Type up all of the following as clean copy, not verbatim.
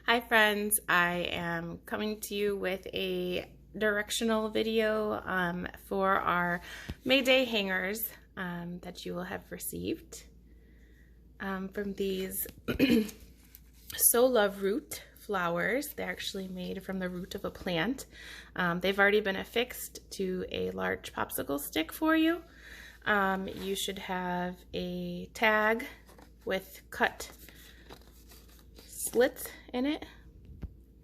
Hi friends, I am coming to you with a directional video for our May Day hangers that you will have received from these sola root flowers. They're actually made from the root of a plant. They've already been affixed to a large popsicle stick for you. You should have a tag with cut slits in it,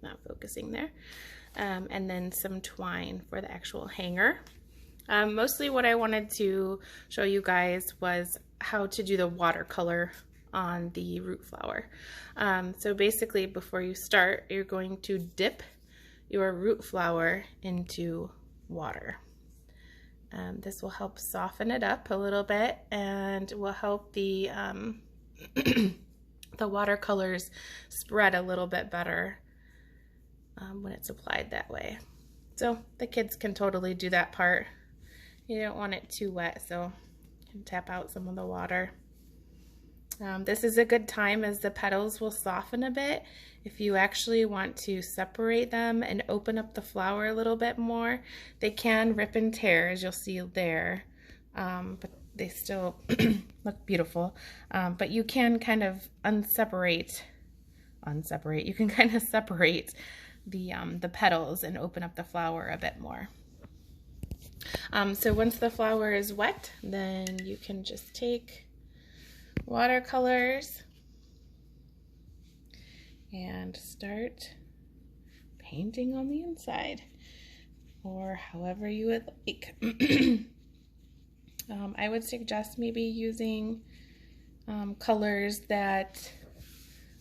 not focusing there, and then some twine for the actual hanger. Mostly what I wanted to show you guys was how to do the watercolor on the root flower. So basically before you start, you're going to dip your root flower into water. This will help soften it up a little bit and will help the the watercolors spread a little bit better when it's applied that way. So the kids can totally do that part. You don't want it too wet, so you can tap out some of the water. This is a good time as the petals will soften a bit. If you actually want to separate them and open up the flower a little bit more, they can rip and tear, as you'll see there, but they still look beautiful. But you can kind of unseparate, you can kind of separate the petals and open up the flower a bit more. So once the flower is wet, then you can just take watercolors and start painting on the inside, or however you would like. I would suggest maybe using colors that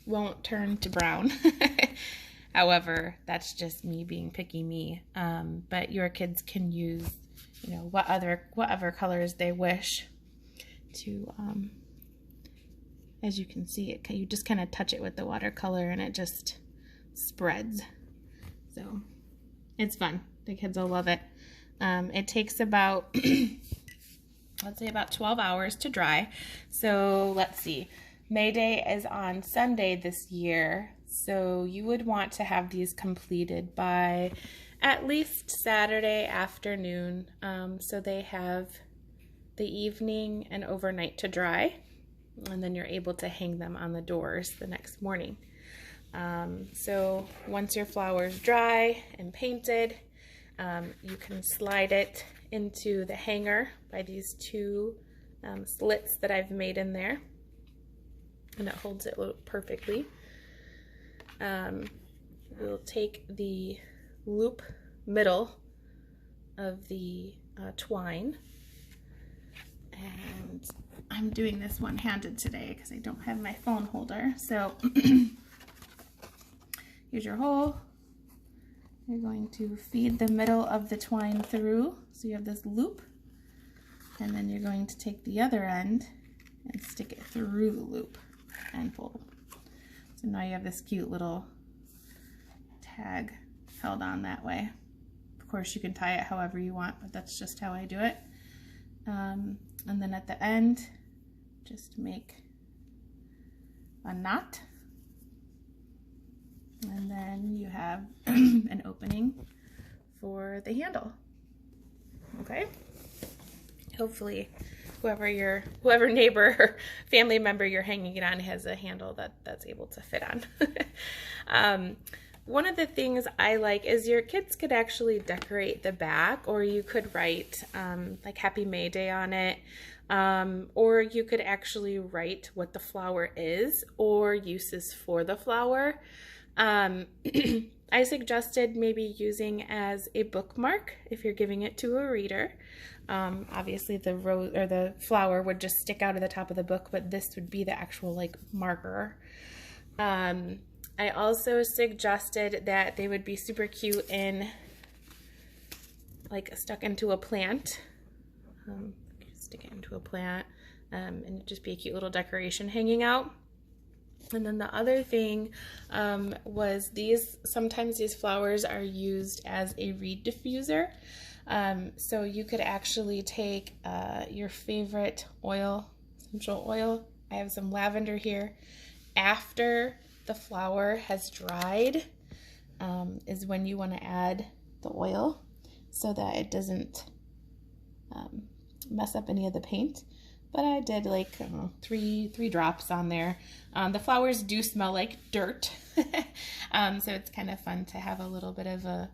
won't turn to brown. However, that's just me being picky me. But your kids can use, you know, whatever colors they wish to. As you can see, you just kind of touch it with the watercolor and it just spreads. So it's fun. The kids will love it. It takes about let's say about 12 hours to dry. So let's see, May Day is on Sunday this year, so you would want to have these completed by at least Saturday afternoon, so they have the evening and overnight to dry, and then you're able to hang them on the doors the next morning. So once your flower is dry and painted, you can slide it into the hanger by these two slits that I've made in there, and it holds it perfectly. We'll take the loop middle of the twine, and I'm doing this one-handed today because I don't have my phone holder. So here's your hole. You're going to feed the middle of the twine through, so you have this loop, and then you're going to take the other end and stick it through the loop and pull. So now you have this cute little tag held on that way. Of course, you can tie it however you want, but that's just how I do it. And then at the end, just make a knot. And then you have an opening for the handle. Okay? Hopefully whoever neighbor or family member you're hanging it on has a handle that's able to fit on. One of the things I like is your kids could actually decorate the back, or you could write like Happy May Day on it, or you could actually write what the flower is or uses for the flower. I suggested maybe using as a bookmark if you're giving it to a reader. Obviously the rose or the flower would just stick out of the top of the book, but this would be the actual like marker. I also suggested that they would be super cute in like stuck into a plant. Stick it into a plant, and it'd just be a cute little decoration hanging out. And then the other thing was sometimes these flowers are used as a reed diffuser. So you could actually take your favorite oil, essential oil. I have some lavender here. After the flower has dried is when you want to add the oil so that it doesn't mess up any of the paint. But I did like three drops on there. The flowers do smell like dirt, so it's kind of fun to have a little bit of a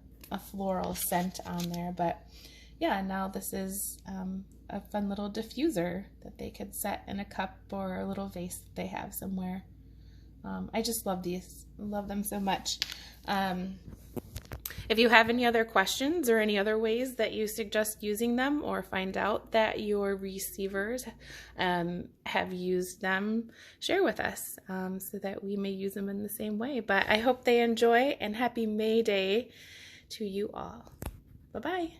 floral scent on there. But yeah, now this is a fun little diffuser that they could set in a cup or a little vase that they have somewhere. I just love these, love them so much. If you have any other questions or any other ways that you suggest using them, or find out that your receivers have used them, share with us so that we may use them in the same way. But I hope they enjoy, and happy May Day to you all. Bye-bye.